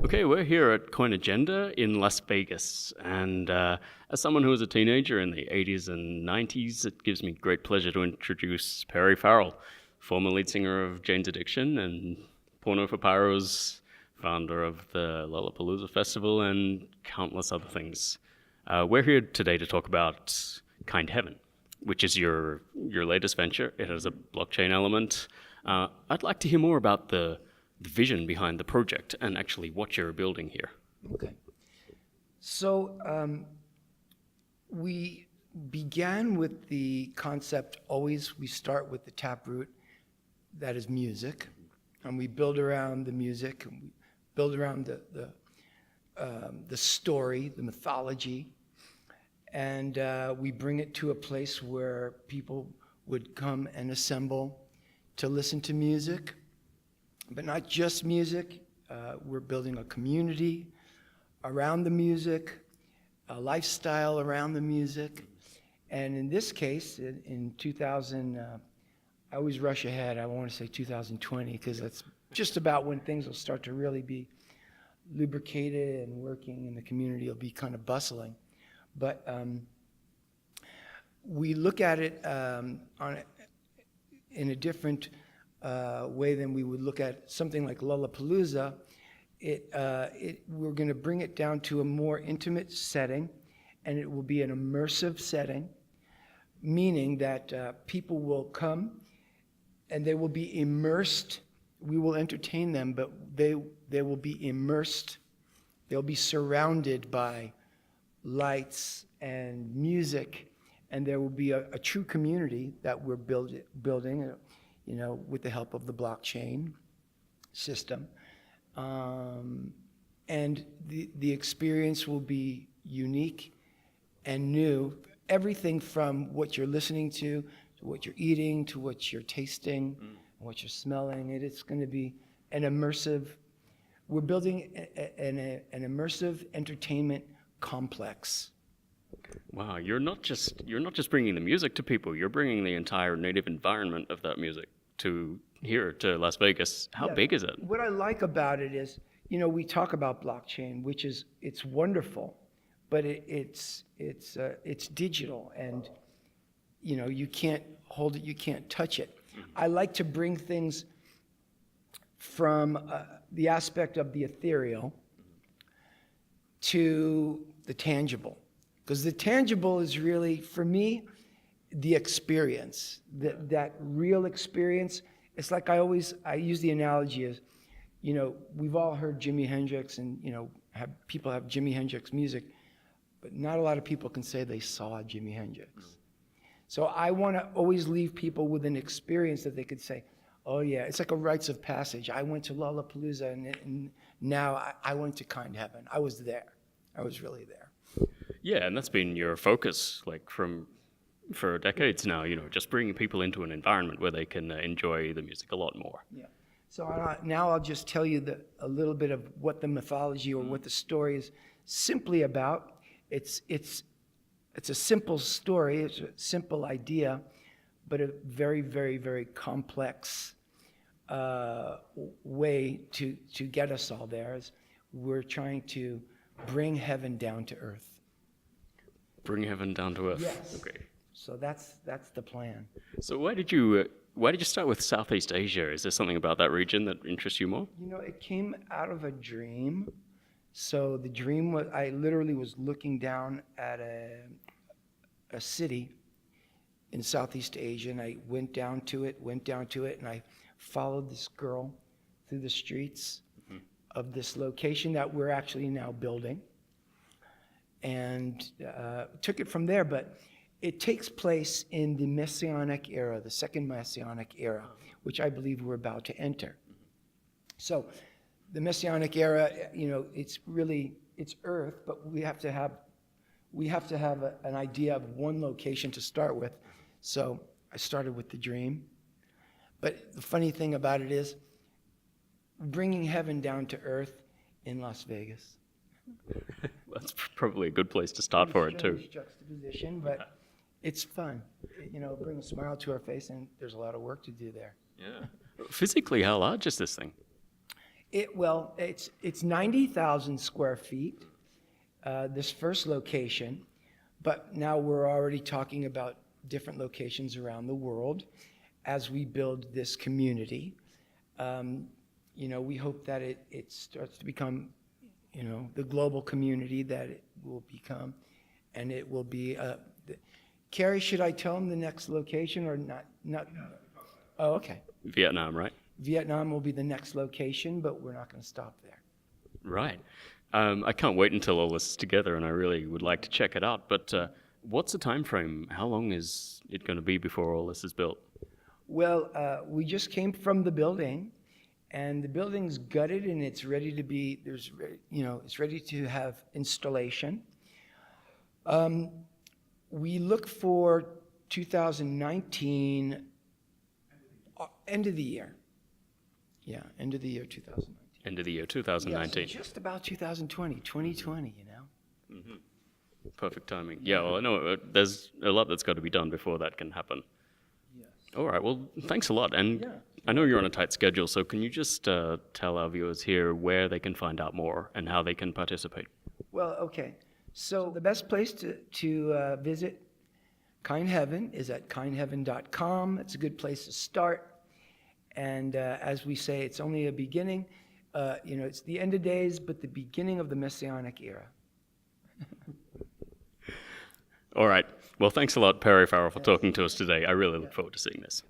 Okay, we're here at Coin Agenda in Las Vegas, and as someone who was a teenager in the 80s and 90s, it gives me great pleasure to introduce Farrell, former lead singer of Jane's Addiction and Porno for Pyros, founder of the Lollapalooza Festival, and countless other things. We're here today to talk about Kind Heaven, which is your latest venture. It has a blockchain element. I'd like to hear more about the vision behind the project and actually what you're building here. Okay. So we began with the concept, always we start with the taproot, that is music, and we build around the music, and we build around the story, the mythology, and we bring it to a place where people would come and assemble to listen to music. But not just music. We're building a community around the music, a lifestyle around the music. And in this case, in 2000, I always rush ahead. I want to say 2020 because that's just about when things will start to really be lubricated and working, and the community will be kind of bustling. But we look at it in a different way than we would look at something like Lollapalooza. We're going to bring it down to a more intimate setting, and it will be an immersive setting, meaning that people will come and they will be immersed. We will entertain them, but they will be immersed. They'll be surrounded by lights and music, and there will be a true community that we're building, with the help of the blockchain system. And the experience will be unique and new. Everything from what you're listening to what you're eating, to what you're tasting, what you're smelling. It's going to be an immersive, we're building an immersive entertainment complex. Wow, you're not just bringing the music to people, you're bringing the entire native environment of that music to here, to Las Vegas. How big is it? What I like about it is, we talk about blockchain, which is, it's wonderful, but it's digital, and you can't hold it, you can't touch it. I like to bring things from the aspect of the ethereal to the tangible, because the tangible is really, for me, the experience, that real experience. It's like I use the analogy as, we've all heard Jimi Hendrix, and people have Jimi Hendrix music, but not a lot of people can say they saw Jimi Hendrix. So I want to always leave people with an experience that they could say, oh yeah, it's like a rites of passage. I went to Lollapalooza, and now I went to Kind Heaven. I was there. I was really there. Yeah, and that's been your focus, for decades now, just bringing people into an environment where they can enjoy the music a lot more. Yeah. So now I'll just tell you a little bit of what the mythology or what the story is simply about. It's a simple story, it's a simple idea, but a very, very, very complex way to get us all there. Is we're trying to bring heaven down to earth. Bring heaven down to earth. Yes. Okay. So that's the plan. So why did you start with Southeast Asia? Is there something about that region that interests you more? It came out of a dream. So the dream was, I literally was looking down at a city in Southeast Asia, and I went down to it, and I followed this girl through the streets of this location that we're actually now building, and took it from there. But it takes place in the Messianic era, the second Messianic era, which I believe we're about to enter. So the Messianic era, it's earth, but we have to have an idea of one location to start with. So I started with the dream. But the funny thing about it is bringing heaven down to earth in Las Vegas. That's probably a good place to start for it too. Juxtaposition, but it's fun. Bring a smile to our face, and there's a lot of work to do there. Yeah. Physically, how large is this thing? It's 90,000 square feet, this first location, but now we're already talking about different locations around the world as we build this community. We hope that it starts to become, the global community that it will become, and it will be. Carrie, should I tell them the next location or not? Not. Oh, okay. Vietnam, right? Vietnam will be the next location, but we're not going to stop there. Right. I can't wait until all this is together, and I really would like to check it out. But what's the time frame? How long is it going to be before all this is built? Well, we just came from the building, and the building's gutted, and it's ready to be. It's ready to have installation. We look for 2019, end of the year. Yeah, end of the year 2019. End of the year 2019. Yes, just about 2020, Mm-hmm. Perfect timing. Yeah, well, I know there's a lot that's got to be done before that can happen. Yes. All right, well, thanks a lot. And Yeah. I know you're on a tight schedule, so can you just tell our viewers here where they can find out more and how they can participate? Well, okay. So the best place to visit Kind Heaven is at kindheaven.com. It's a good place to start. And as we say, it's only a beginning. It's the end of days, but the beginning of the Messianic era. All right. Well, thanks a lot, Perry Farrell, for talking to us today. I really look forward to seeing this.